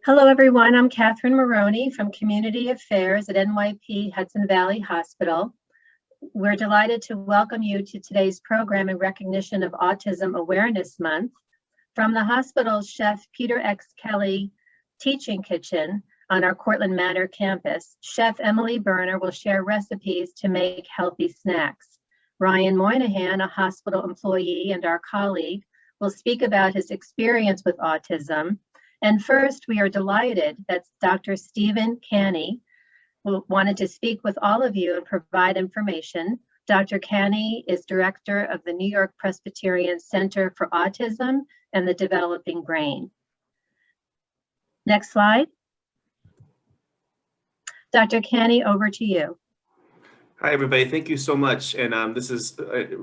Hello, everyone. I'm Catherine Maroney from Community Affairs at NYP Hudson Valley Hospital. We're delighted to welcome you to today's program in recognition of Autism Awareness Month. From the hospital's Chef Peter X. Kelly Teaching Kitchen on our Cortland Manor campus, Chef Emily Berner will share recipes to make healthy snacks. Ryan Moynihan, a hospital employee and our colleague, will speak about his experience with autism. And first, we are delighted that Dr. Stephen Canny wanted to speak with all of you and provide information. Dr. Canny is director of the New York-Presbyterian Center for Autism and the Developing Brain. Next slide. Dr. Canny, over to you. Hi, everybody. Thank you so much. And this is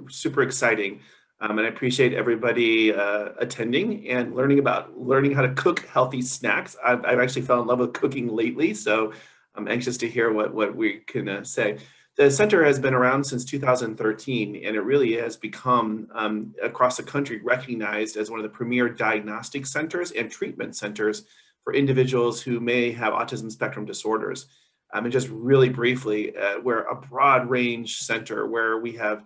super exciting. And I appreciate everybody attending and learning how to cook healthy snacks. I've actually fell in love with cooking lately, so I'm anxious to hear what we can say. The center has been around since 2013, and it really has become, across the country, recognized as one of the premier diagnostic centers and treatment centers for individuals who may have autism spectrum disorders. And just really briefly, we're a broad range center where we have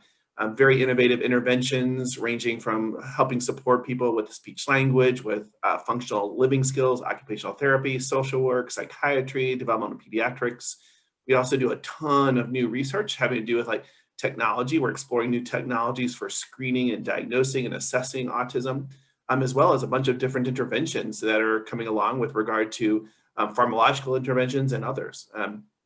very innovative interventions ranging from helping support people with speech language, with functional living skills, occupational therapy, social work, psychiatry, developmental pediatrics. We also do a ton of new research having to do with technology. We're exploring new technologies for screening and diagnosing and assessing autism, as well as a bunch of different interventions that are coming along with regard to pharmacological interventions and others.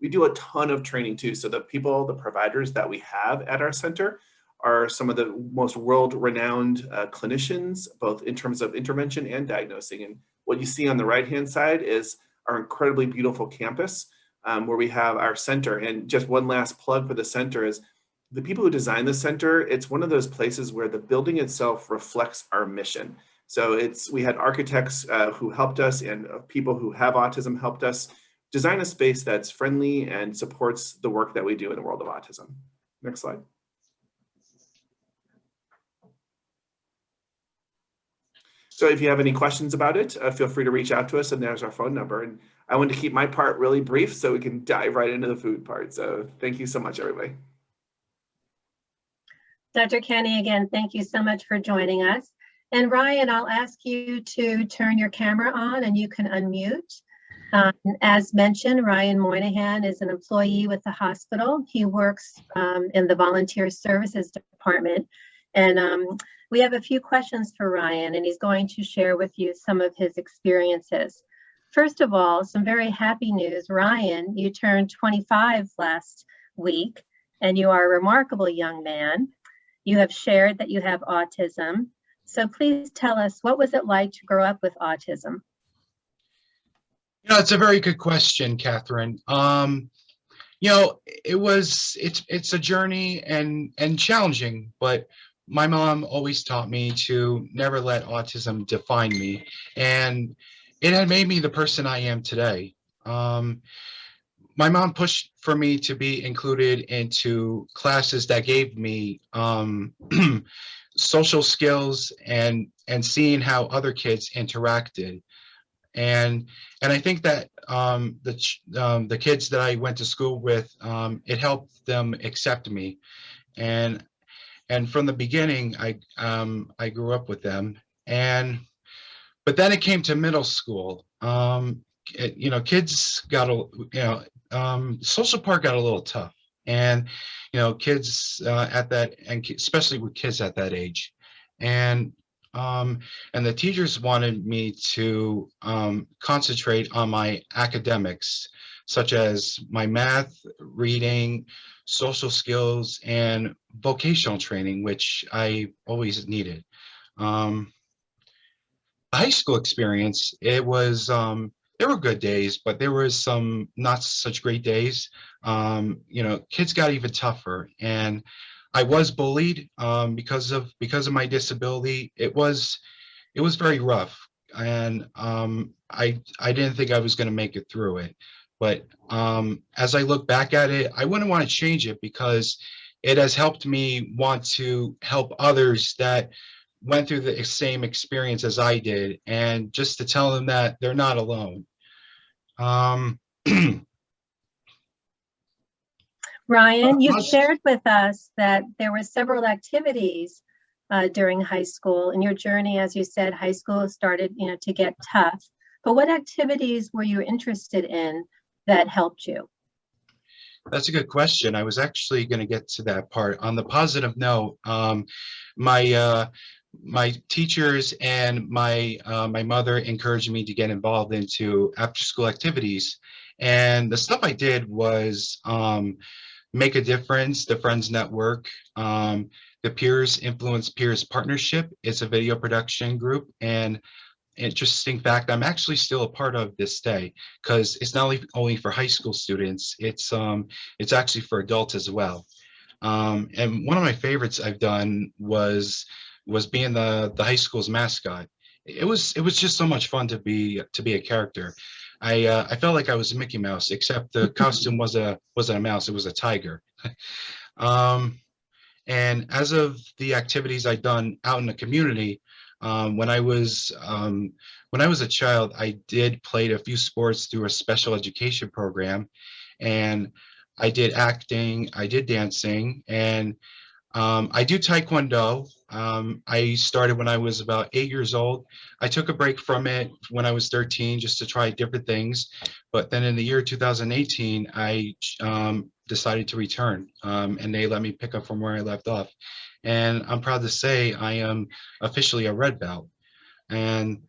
We do a ton of training too. So the providers that we have at our center are some of the most world-renowned clinicians, both in terms of intervention and diagnosing. And what you see on the right-hand side is our incredibly beautiful campus where we have our center. And just one last plug for the center is the people who design the center, it's one of those places where the building itself reflects our mission. So we had architects who helped us and people who have autism helped us design a space that's friendly and supports the work that we do in the world of autism. Next slide. So if you have any questions about it, feel free to reach out to us, and there's our phone number. And I want to keep my part really brief so we can dive right into the food part. So thank you so much, everybody. Dr. Canny, again, thank you so much for joining us. And Ryan, I'll ask you to turn your camera on and you can unmute. As mentioned, Ryan Moynihan is an employee with the hospital. He works in the volunteer services department. And we have a few questions for Ryan, and he's going to share with you some of his experiences. First of all, some very happy news. Ryan, you turned 25 last week, and you are a remarkable young man. You have shared that you have autism. So please tell us, what was it like to grow up with autism? It's a very good question, Catherine. It's a journey and challenging, but my mom always taught me to never let autism define me, and it had made me the person I am today. My mom pushed for me to be included into classes that gave me social skills and seeing how other kids interacted. And I think that the kids that I went to school with, it helped them accept me. And from the beginning, I grew up with them. But then it came to middle school. Kids got social part got a little tough, and kids at that, and especially with kids at that age, and the teachers wanted me to concentrate on my academics, such as my math, reading, social skills, and vocational training, which I always needed. High school experience, it was, there were good days, but there was some not such great days. Kids got even tougher, and I was bullied because of my disability. It was very rough, and I didn't think I was going to make it through it. But as I look back at it, I wouldn't want to change it because it has helped me want to help others that went through the same experience as I did, and just to tell them that they're not alone. Um, Ryan, you most- shared with us that there were several activities during high school. In your journey, as you said, high school started, to get tough. But what activities were you interested in that helped you? That's a good question. I was actually going to get to that part. On the positive note, my my teachers and my mother encouraged me to get involved into after school activities, and the stuff I did was make a difference, the Friends Network, the Peers Influence Peers Partnership. It's a video production group, and interesting fact, I'm actually still a part of this day because it's not only for high school students, it's actually for adults as well. And one of my favorites I've done was being the high school's mascot. It was just so much fun to be a character. I felt like I was Mickey Mouse, except the costume wasn't a mouse, it was a tiger. um, and as of the activities I've done out in the community, when I was a child, I did play a few sports through a special education program, and I did acting, I did dancing, and I do Taekwondo. I started when I was about 8 years old. I took a break from it when I was 13 just to try different things. But then in the year 2018, I decided to return, and they let me pick up from where I left off. And I'm proud to say I am officially a red belt. And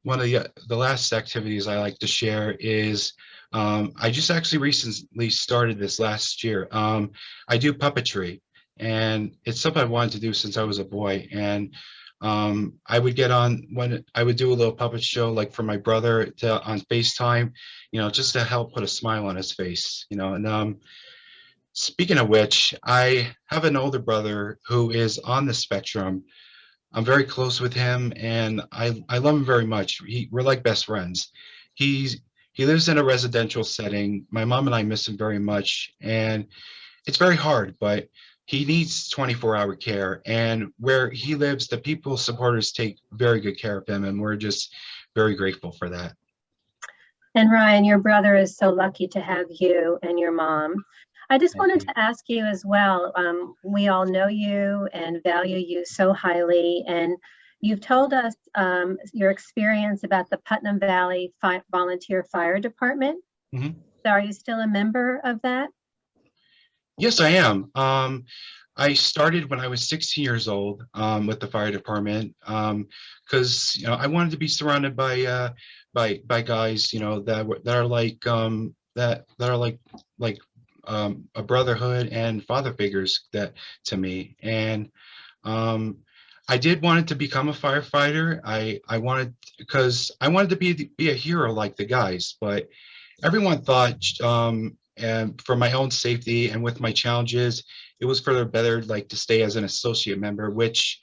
one of the last activities I like to share is I just actually recently started this last year. I do puppetry, and it's something I wanted to do since I was a boy. And I would get on when I would do a little puppet show, like for my brother on FaceTime, just to help put a smile on his face, And speaking of which, I have an older brother who is on the spectrum. I'm very close with him, and I love him very much. We're like best friends. He lives in a residential setting. My mom and I miss him very much, and it's very hard, but he needs 24-hour care. And where he lives, the people supporters take very good care of him, and we're just very grateful for that. And Ryan, your brother is so lucky to have you and your mom. I just Thank wanted you. to ask you as well. We all know you and value you so highly, and you've told us your experience about the Putnam Valley Volunteer Fire Department. Mhm. So are you still a member of that? Yes, I am. I started when I was 16 years old with the fire department because I wanted to be surrounded by guys that are like a brotherhood and father figures that to me. And I did want to become a firefighter. I wanted because I wanted to be a hero like the guys, but everyone thought and for my own safety and with my challenges, it was for the better like to stay as an associate member, which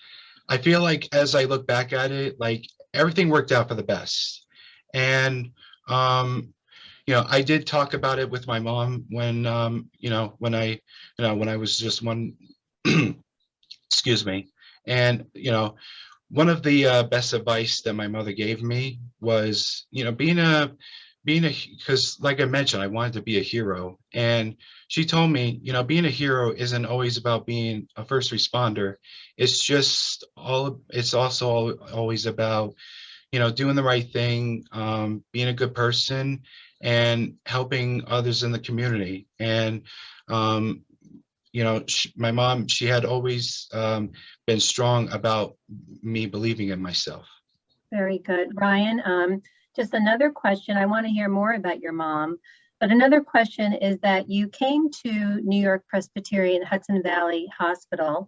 I feel like as I look back at it, like everything worked out for the best. And I did talk about it with my mom when I was just one excuse me. And one of the best advice that my mother gave me was, being a because like I mentioned, I wanted to be a hero. And she told me, being a hero isn't always about being a first responder. It's also always about, doing the right thing, being a good person, and helping others in the community. And my mom, she had always been strong about me believing in myself. Very good. Ryan, just another question. I want to hear more about your mom, but another question is that you came to New York-Presbyterian Hudson Valley Hospital,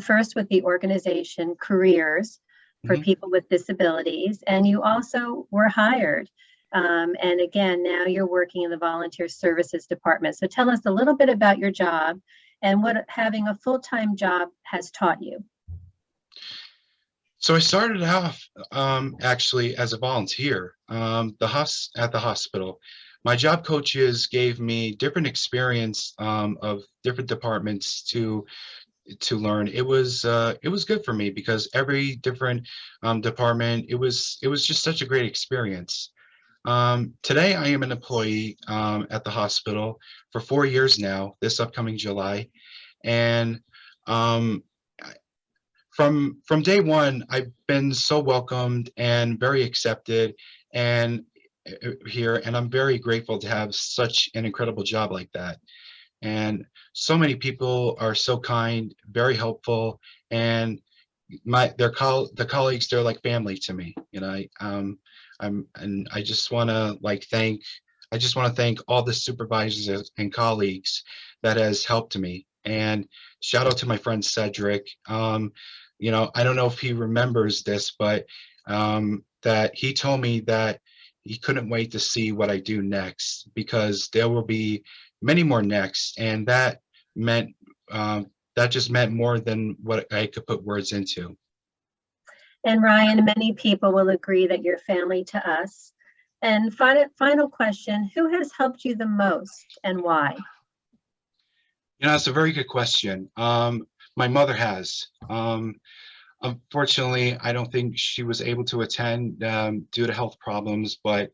first with the organization Careers for Mhm. People with Disabilities, and you also were hired. And again, now you're working in the Volunteer Services Department. So tell us a little bit about your job and what having a full-time job has taught you. So I started off actually as a volunteer at the hospital. My job coaches gave me different experience of different departments to learn. It was good for me because every different department, it was just such a great experience. Today, I am an employee at the hospital for 4 years now, this upcoming July. And um, from day one, I've been so welcomed and very accepted and here, and I'm very grateful to have such an incredible job like that. And so many people are so kind, very helpful, and the colleagues, they're like family to me. And I just want to thank all the supervisors and colleagues that has helped me. And shout out to my friend Cedric. I don't know if he remembers this, but that he told me that he couldn't wait to see what I do next, because there will be many more next, and meant that just meant more than what I could put words into. And Ryan, many people will agree that you're family to us. And final question, who has helped you the most and why? That's a very good question. My mother has. Unfortunately, I don't think she was able to attend due to health problems, but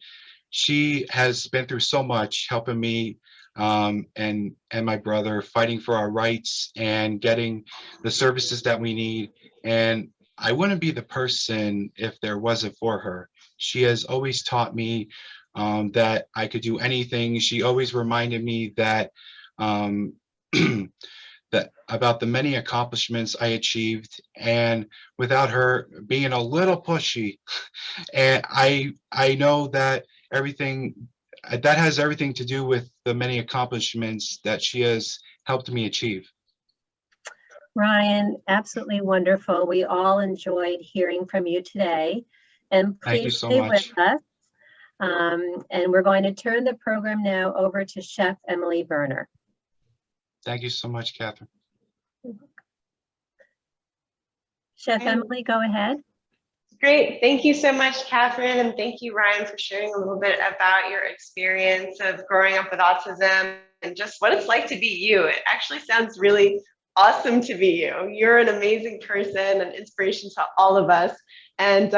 she has been through so much helping me and my brother, fighting for our rights and getting the services that we need. And I wouldn't be the person if there wasn't for her. She has always taught me that I could do anything. She always reminded me that that about the many accomplishments I achieved, and without her being a little pushy, and I know that everything that has everything to do with the many accomplishments that she has helped me achieve. Ryan, absolutely wonderful. We all enjoyed hearing from you today. And Thank you please so stay much. with us. And we're going to turn the program now over to Chef Emily Berner. Thank you so much, Catherine. Chef Emily, go ahead. Great. Thank you so much, Catherine. And thank you, Ryan, for sharing a little bit about your experience of growing up with autism and just what it's like to be you. It actually sounds really awesome to be you. You're an amazing person and inspiration to all of us. And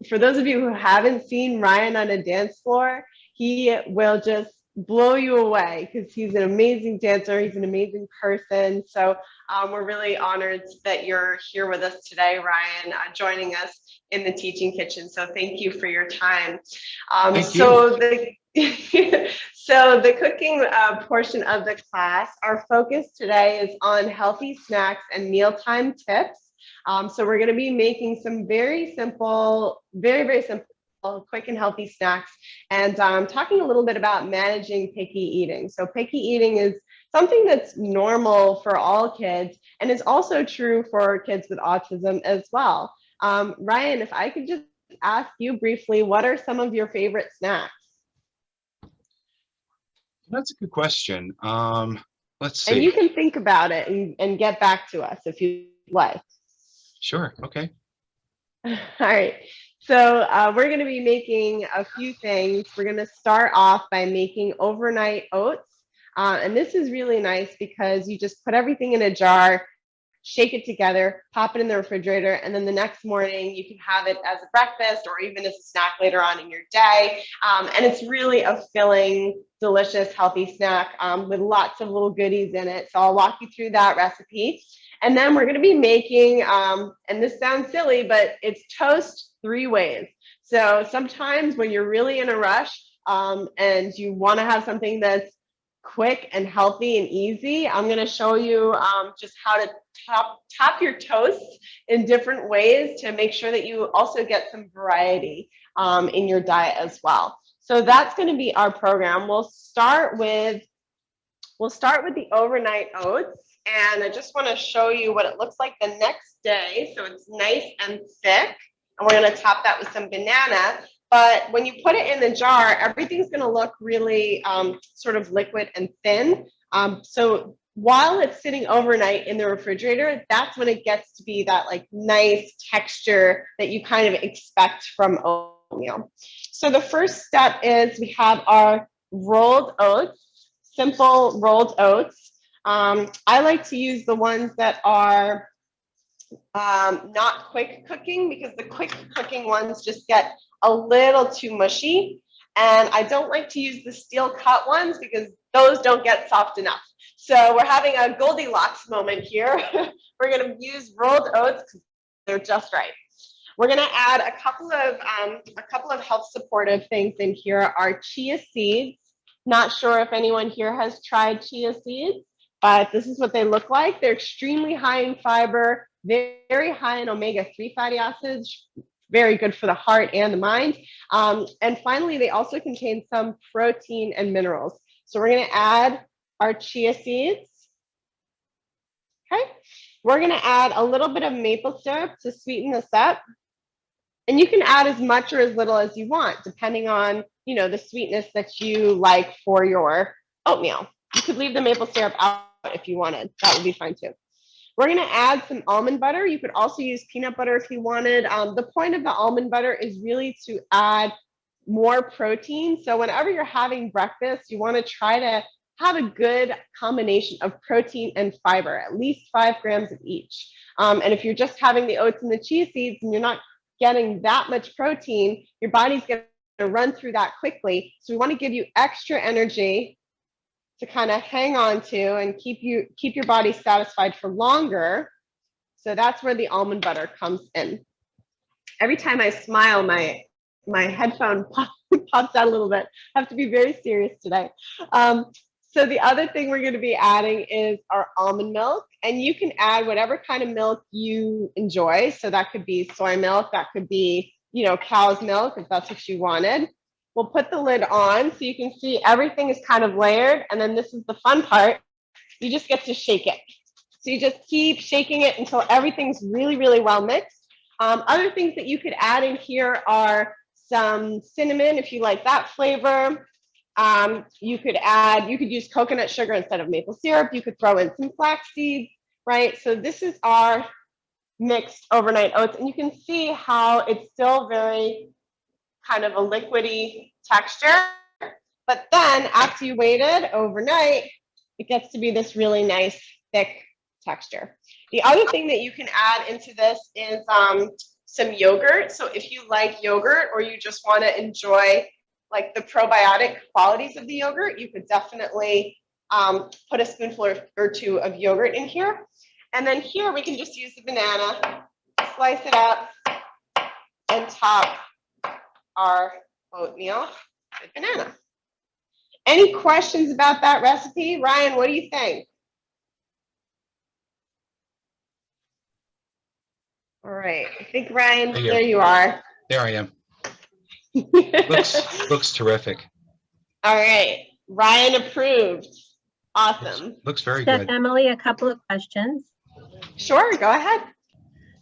for those of you who haven't seen Ryan on a dance floor, he will just blow you away because he's an amazing dancer. He's an amazing person. So we're really honored that you're here with us today, Ryan, joining us in the teaching kitchen. So thank you for your time. So the cooking portion of the class, our focus today is on healthy snacks and mealtime tips. So we're going to be making some very simple, very simple, quick and healthy snacks, and talking a little bit about managing picky eating. So picky eating is something that's normal for all kids and is also true for kids with autism as well. Ryan, if I could just ask you briefly, what are some of your favorite snacks? That's a good question. Let's see. And you can think about it and get back to us if you like. Sure. Okay. All right. So we're going to be making a few things. We're going to start off by making overnight oats. And this is really nice because you just put everything in a jar, shake it together, pop it in the refrigerator, and then the next morning you can have it as a breakfast or even as a snack later on in your day. And it's really a filling, delicious, healthy snack with lots of little goodies in it. So I'll walk you through that recipe. And then we're going to be making, and this sounds silly, but it's toast 3 ways. So sometimes when you're really in a rush and you want to have something that's quick and healthy and easy, I'm going to show you just how to top your toasts in different ways to make sure that you also get some variety in your diet as well. So that's going to be our program. We'll start with the overnight oats. And I just want to show you what it looks like the next day. So it's nice and thick. And we're going to top that with some banana. But when you put it in the jar, everything's going to look really sort of liquid and thin. So while it's sitting overnight in the refrigerator, that's when it gets to be that like nice texture that you kind of expect from oatmeal. So the first step is we have our rolled oats, simple rolled oats. I like to use the ones that are not quick cooking because the quick cooking ones just get a little too mushy. And I don't like to use the steel cut ones because those don't get soft enough. So we're having a Goldilocks moment here. We're going to use rolled oats because they're just right. We're going to add a couple of health supportive things in here. Our chia seeds. Not sure if anyone here has tried chia seeds, but this is what they look like. They're extremely high in fiber, very high in omega-3 fatty acids, very good for the heart and the mind. And finally, they also contain some protein and minerals. So we're going to add our chia seeds. Okay. We're going to add a little bit of maple syrup to sweeten this up. And you can add as much or as little as you want, depending on, the sweetness that you like for your oatmeal. You could leave the maple syrup out if you wanted. That would be fine too. We're going to add some almond butter. You could also use peanut butter if you wanted. The point of the almond butter is really to add more protein. So whenever you're having breakfast, you want to try to have a good combination of protein and fiber, at least 5 grams of each. And if you're just having the oats and the chia seeds and you're not getting that much protein, your body's going to run through that quickly. So we want to give you extra energy to kind of hang on to and keep your body satisfied for longer. So that's where the almond butter comes in. Every time I smile, my headphone pops out a little bit. I have to be very serious today. So the other thing we're going to be adding is our almond milk, and you can add whatever kind of milk you enjoy. So that could be soy milk, that could be, cow's milk, if that's what you wanted. We'll put the lid on so you can see everything is kind of layered. And then this is the fun part. You just get to shake it. So you just keep shaking it until everything's really, really well mixed. Other things that you could add in here are some cinnamon, if you like that flavor. You could use coconut sugar instead of maple syrup. You could throw in some flax seeds, right? So this is our mixed overnight oats. And you can see how it's still very kind of a liquidy texture. But then after you waited overnight, it gets to be this really nice, thick texture. The other thing that you can add into this is some yogurt. So if you like yogurt or you just want to enjoy like the probiotic qualities of the yogurt, you could definitely put a spoonful or two of yogurt in here. And then here we can just use the banana, slice it up, and top our oatmeal with banana. Any questions about that recipe? Ryan, what do you think? All right, I think Ryan, there you are. There I am. Looks terrific. All right, Ryan approved. Awesome. Looks very Chef good. Emily, a couple of questions. Sure, go ahead.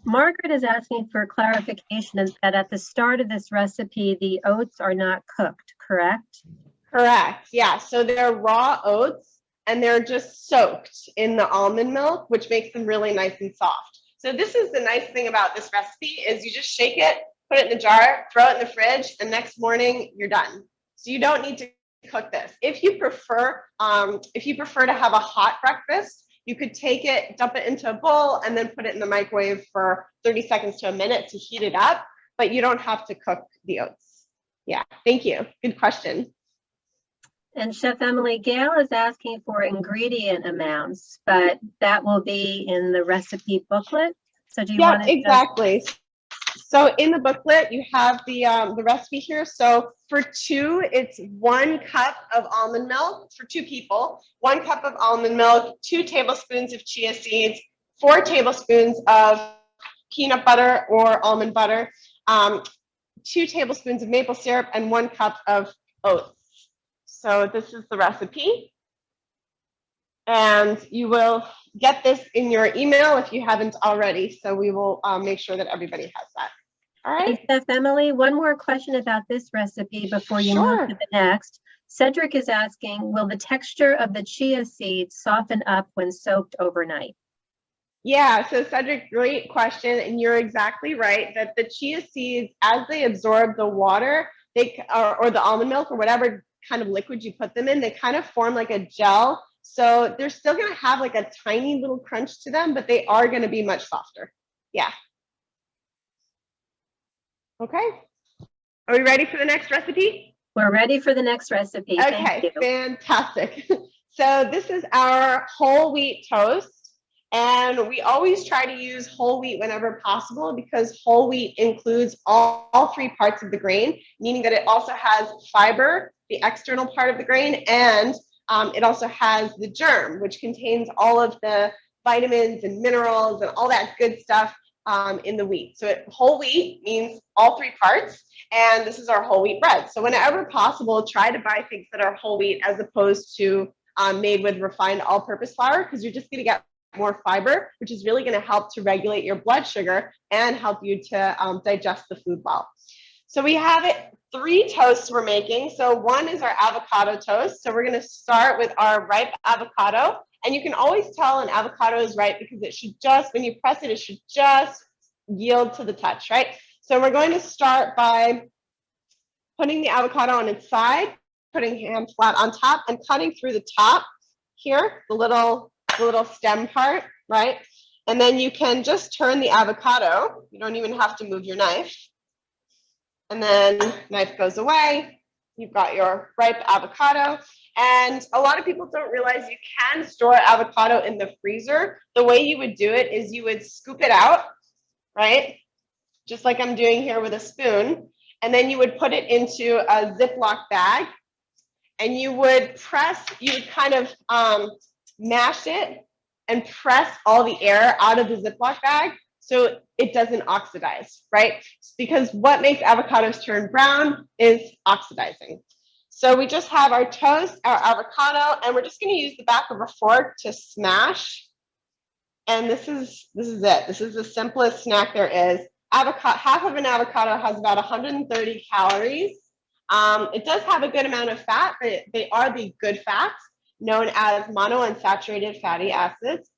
Margaret is asking for clarification that at the start of this recipe, the oats are not cooked, correct? Correct, yeah. So they're raw oats and they're just soaked in the almond milk, which makes them really nice and soft. So this is the nice thing about this recipe is you just shake it, put it in the jar, throw it in the fridge, and next morning you're done. So you don't need to cook this. If you prefer to have a hot breakfast, you could take it, dump it into a bowl, and then put it in the microwave for 30 seconds to a minute to heat it up, but you don't have to cook the oats. Yeah, thank you. Good question. And Chef Emily, Gail is asking for ingredient amounts, but that will be in the recipe booklet. So do you want to? Exactly. So in the booklet, you have the recipe here. So for 2, it's 1 cup of almond milk for 2 people, 1 cup of almond milk, 2 tablespoons of chia seeds, 4 tablespoons of peanut butter or almond butter, 2 tablespoons of maple syrup, and 1 cup of oats. So this is the recipe. And you will get this in your email if you haven't already. So we will make sure that everybody has that. All right. And Chef Emily, one more question about this recipe before you move to the next. Cedric is asking, will the texture of the chia seeds soften up when soaked overnight? Yeah, so Cedric, great question. And you're exactly right that the chia seeds, as they absorb the water, or the almond milk or whatever kind of liquid you put them in, they kind of form like a gel. So they're still going to have like a tiny little crunch to them, but they are going to be much softer. Yeah. Okay. Are we ready for the next recipe? We're ready for the next recipe. Thank Okay, you. fantastic. So this is our whole wheat toast. And we always try to use whole wheat whenever possible because whole wheat includes all three parts of the grain, meaning that it also has fiber, the external part of the grain, and it also has the germ, which contains all of the vitamins and minerals and all that good stuff in the wheat. So whole wheat means all three parts, and this is our whole wheat bread. So whenever possible, try to buy things that are whole wheat as opposed to made with refined all-purpose flour, because you're just going to get more fiber, which is really going to help to regulate your blood sugar and help you to digest the food well. So we have 3 toasts we're making. So one is our avocado toast. So we're going to start with our ripe avocado. And you can always tell an avocado is ripe because it should just, when you press it, it should just yield to the touch, right? So we're going to start by putting the avocado on its side, putting hand flat on top, and cutting through the top here, the little stem part, right? And then you can just turn the avocado. You don't even have to move your knife. And then knife goes away. You've got your ripe avocado. And a lot of people don't realize you can store avocado in the freezer. The way you would do it is you would scoop it out, right? Just like I'm doing here with a spoon. And then you would put it into a Ziploc bag. And you would kind of mash it and press all the air out of the Ziploc bag so it doesn't oxidize, right? Because what makes avocados turn brown is oxidizing. So we just have our toast, our avocado, and we're just going to use the back of a fork to smash. And this is it. This is the simplest snack there is. Half of an avocado has about 130 calories. It does have a good amount of fat, but they are the good fats, known as monounsaturated fatty acids.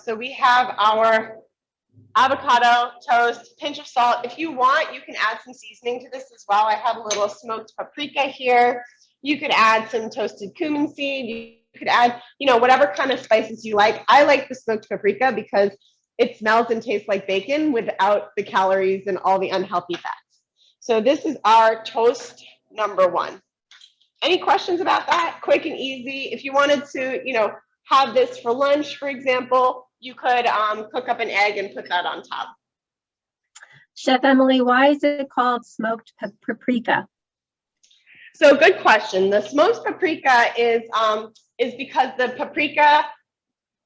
So we have our avocado toast, pinch of salt. If you want, you can add some seasoning to this as well. I have a little smoked paprika here. You could add some toasted cumin seed. You could add, whatever kind of spices you like. I like the smoked paprika because it smells and tastes like bacon without the calories and all the unhealthy fats. So this is our toast number 1. Any questions about that? Quick and easy. If you wanted to, have this for lunch, for example, you could cook up an egg and put that on top. Chef Emily, why is it called smoked paprika? So good question. The smoked paprika is because the paprika,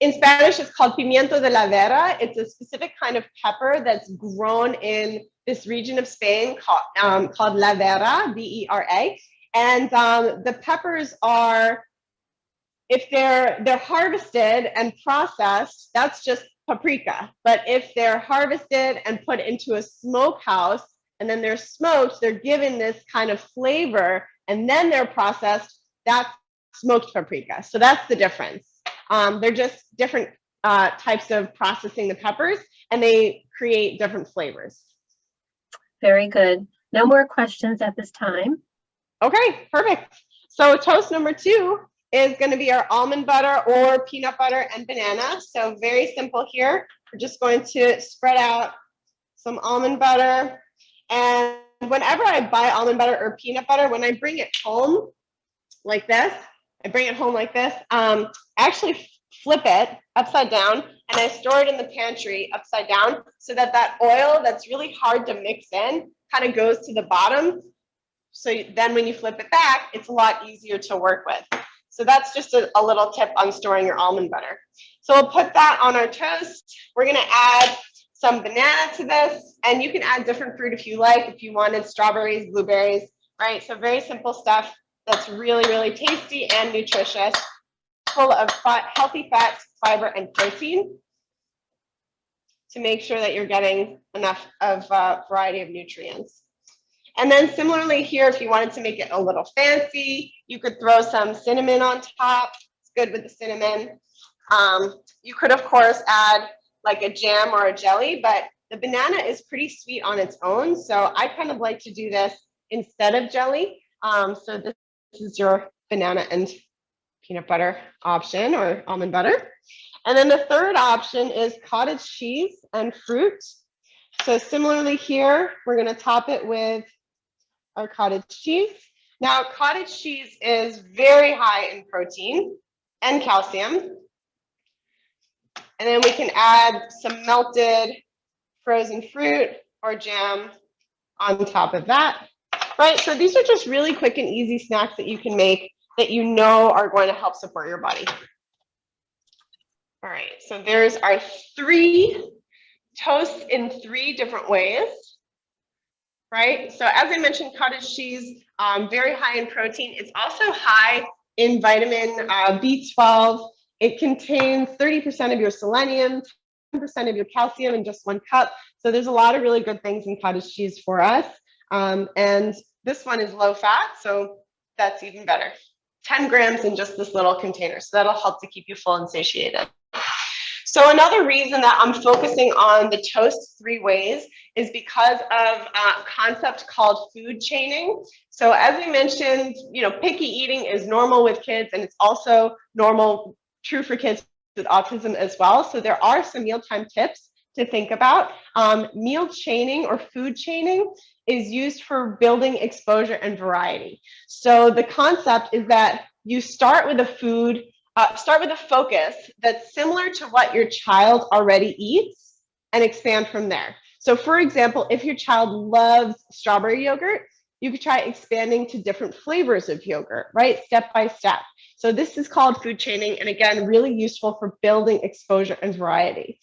in Spanish, it's called pimiento de la vera. It's a specific kind of pepper that's grown in this region of Spain called La Vera, V-E-R-A. And the peppers are, if they're harvested and processed, that's just paprika. But if they're harvested and put into a smokehouse and then they're smoked, they're given this kind of flavor and then they're processed, that's smoked paprika. So that's the difference. They're just different types of processing the peppers and they create different flavors. Very good. No more questions at this time. Okay, perfect. So toast number 2 is going to be our almond butter or peanut butter and banana. So very simple here. We're just going to spread out some almond butter. And whenever I buy almond butter or peanut butter, when I bring it home like this, I actually flip it upside down and I store it in the pantry upside down so that oil that's really hard to mix in kind of goes to the bottom. So then when you flip it back, it's a lot easier to work with. So that's just a little tip on storing your almond butter. So we'll put that on our toast. We're going to add some banana to this, and you can add different fruit if you like, if you wanted strawberries, blueberries, right? So very simple stuff that's really, really tasty and nutritious, full of healthy fats, fiber, and protein to make sure that you're getting enough of a variety of nutrients. And then similarly here, if you wanted to make it a little fancy, you could throw some cinnamon on top. It's good with the cinnamon. You could, of course, add like a jam or a jelly, but the banana is pretty sweet on its own. So I kind of like to do this instead of jelly. So this is your banana and peanut butter option or almond butter. And then the third option is cottage cheese and fruit. So similarly here, we're going to top it with our cottage cheese. Now, cottage cheese is very high in protein and calcium. And then we can add some melted frozen fruit or jam on top of that, right? So these are just really quick and easy snacks that you can make that you know are going to help support your body. All right, so there's our 3 toasts in 3 different ways, right? So as I mentioned, cottage cheese, very high in protein. It's also high in vitamin B12. It contains 30% of your selenium, 10% of your calcium in just 1 cup. So there's a lot of really good things in cottage cheese for us. And this one is low fat, so that's even better. 10 grams in just this little container. So that'll help to keep you full and satiated. So another reason that I'm focusing on the toast 3 ways is because of a concept called food chaining. So as we mentioned, picky eating is normal with kids, and it's also true for kids with autism as well. So there are some mealtime tips to think about. Meal chaining or food chaining is used for building exposure and variety. So the concept is that you start with a focus that's similar to what your child already eats and expand from there. So for example, if your child loves strawberry yogurt, you could try expanding to different flavors of yogurt, right? Step by step. So this is called food chaining, and again, really useful for building exposure and variety.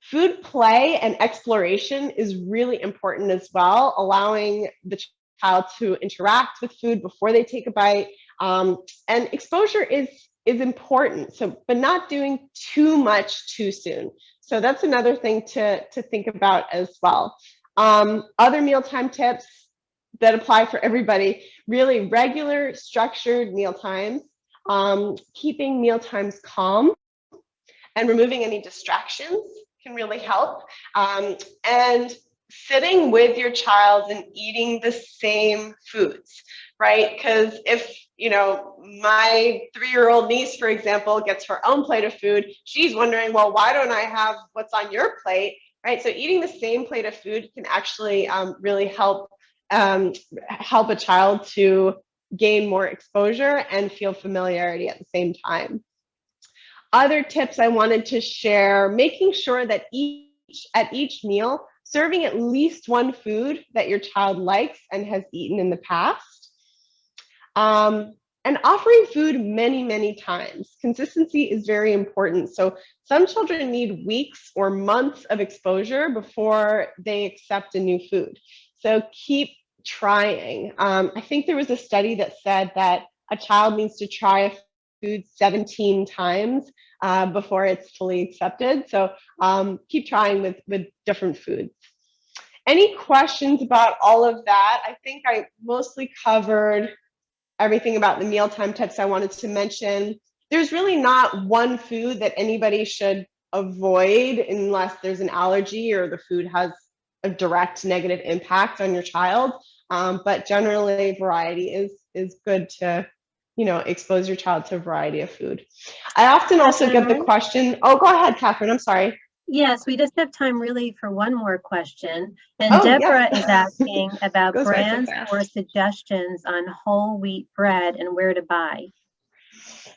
Food play and exploration is really important as well, allowing the child to interact with food before they take a bite. And exposure is important, but not doing too much too soon. So that's another thing to think about as well. Other mealtime tips that apply for everybody, really regular structured meal times, keeping meal times calm and removing any distractions can really help. And sitting with your child and eating the same foods, right? Because if, my 3-year-old niece, for example, gets her own plate of food, she's wondering, well, why don't I have what's on your plate, right? So eating the same plate of food can actually really help a child to gain more exposure and feel familiarity at the same time. Other tips I wanted to share, making sure that at each meal, serving at least 1 food that your child likes and has eaten in the past. And offering food many, many times. Consistency is very important. So some children need weeks or months of exposure before they accept a new food. So keep trying. I think there was a study that said that a child needs to try a food 17 times before it's fully accepted. So keep trying with different foods. Any questions about all of that? I think I mostly covered everything about the mealtime tips I wanted to mention. There's really not one food that anybody should avoid unless there's an allergy or the food has a direct negative impact on your child. But generally, variety is good to, expose your child to a variety of food. I often also get the question, oh, go ahead, Catherine, I'm sorry. Yes, we just have time really for one more question. And Deborah is asking about brands or suggestions on whole wheat bread and where to buy.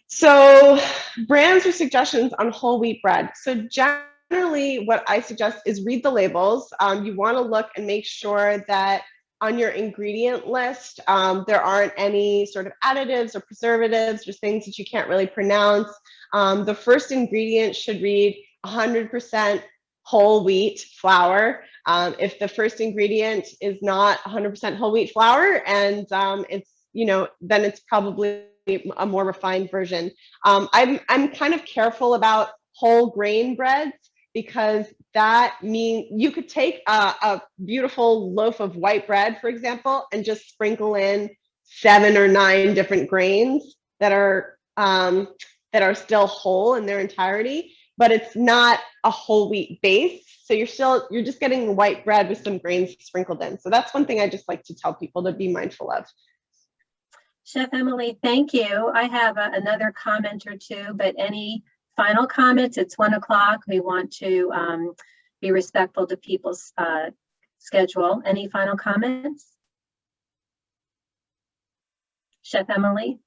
So brands or suggestions on whole wheat bread. So generally what I suggest is read the labels. You want to look and make sure that on your ingredient list, there aren't any sort of additives or preservatives or things that you can't really pronounce. The first ingredient should read 100% whole wheat flour. If the first ingredient is not 100% whole wheat flour and it's, then it's probably a more refined version. I'm kind of careful about whole grain breads because that means you could take a beautiful loaf of white bread, for example, and just sprinkle in 7 or 9 different grains that are still whole in their entirety, but it's not a whole wheat base. So you're just getting white bread with some grains sprinkled in. So that's one thing I just like to tell people to be mindful of. Chef Emily, thank you. I have another comment or two, but any final comments? It's 1 o'clock. We want to be respectful to people's schedule. Any final comments? Chef Emily?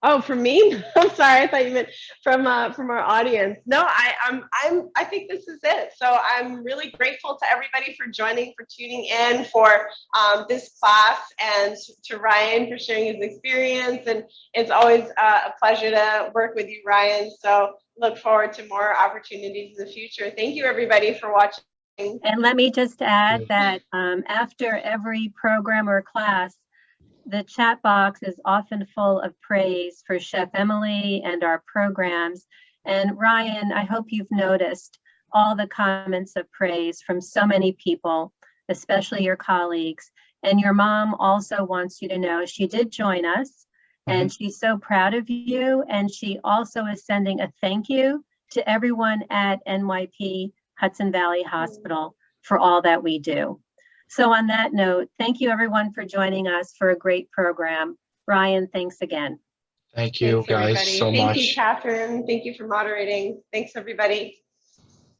Oh, from me? I'm sorry. I thought you meant from our audience. No, I think this is it. So I'm really grateful to everybody for joining, for tuning in, for this class, and to Ryan for sharing his experience. And it's always a pleasure to work with you, Ryan. So look forward to more opportunities in the future. Thank you, everybody, for watching. And let me just add that after every program or class, the chat box is often full of praise for Chef Emily and our programs. And Ryan, I hope you've noticed all the comments of praise from so many people, especially your colleagues. And your mom also wants you to know she did join us, and she's so proud of you. And she also is sending a thank you to everyone at NYP Hudson Valley Hospital for all that we do. So on that note, thank you everyone for joining us for a great program. Ryan, thanks again. Thank you Thanks, guys everybody. so much. Thank you, Catherine. Thank you for moderating. Thanks, everybody.